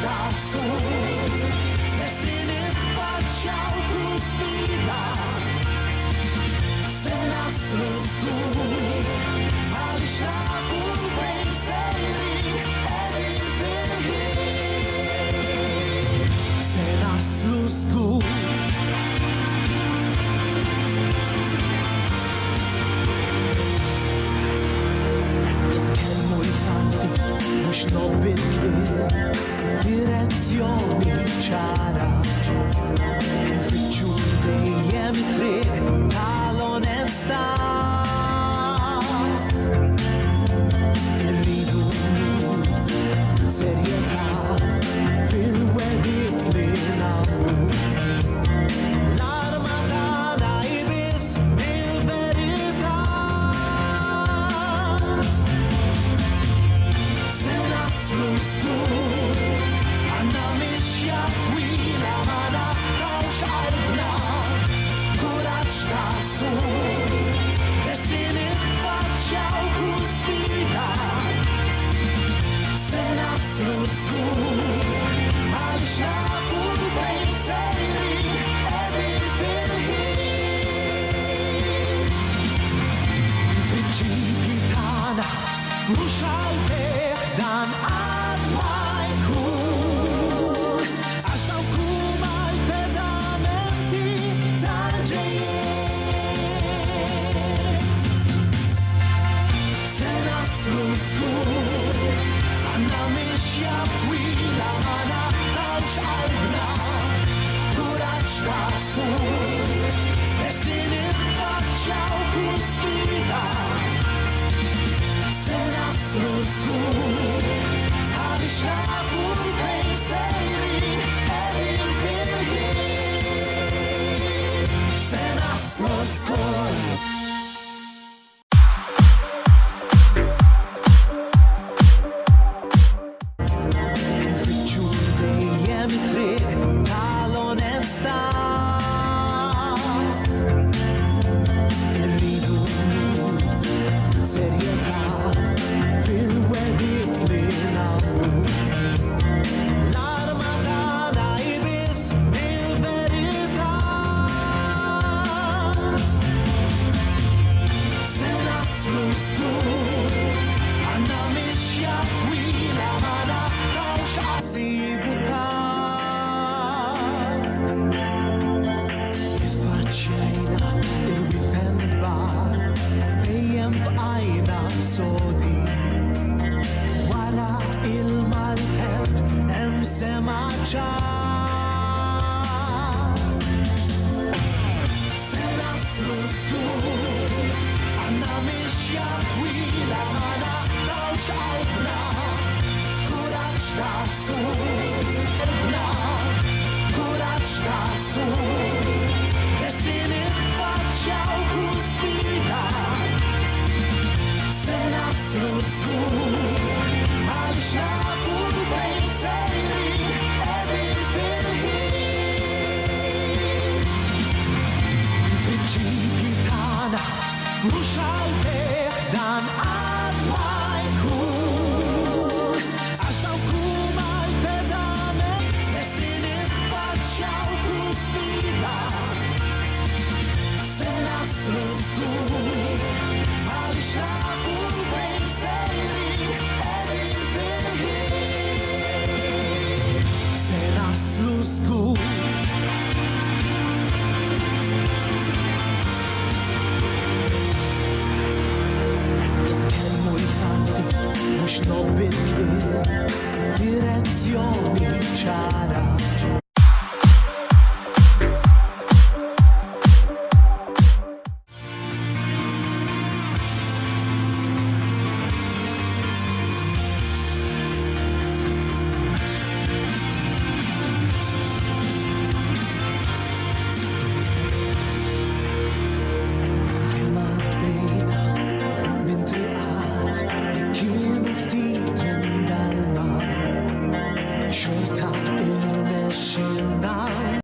času, destiny patrzał ku svida, se na slzku, ali štáfu vejserin, edin firhin, se na slzku. Mux nobbilli direzzjoni ċara Nfittxu dejjem triq tal-onestà Irridu nur serjetà fil-wedit li nagħmlu L-arma tagħna jbiss il-verità Għanna mixja twila ma naqtawx qalbna Kuraġġ tassu Destini faċċjaw kull sfida Se naslu żgur għaliex nafu fejn sejrin qegħdin fil-ħin Il-prinċipji tagħna mhux għall-beħ dan Għanna mixja twila ma naqtawx qalbna Kuraġġ tassu Destini faċċjaw kull sfida Se naslu żgur għaliex nafu fejn sejrin qegħdin fil-ħin Se naslu żgur Wara il-malter, sema ċar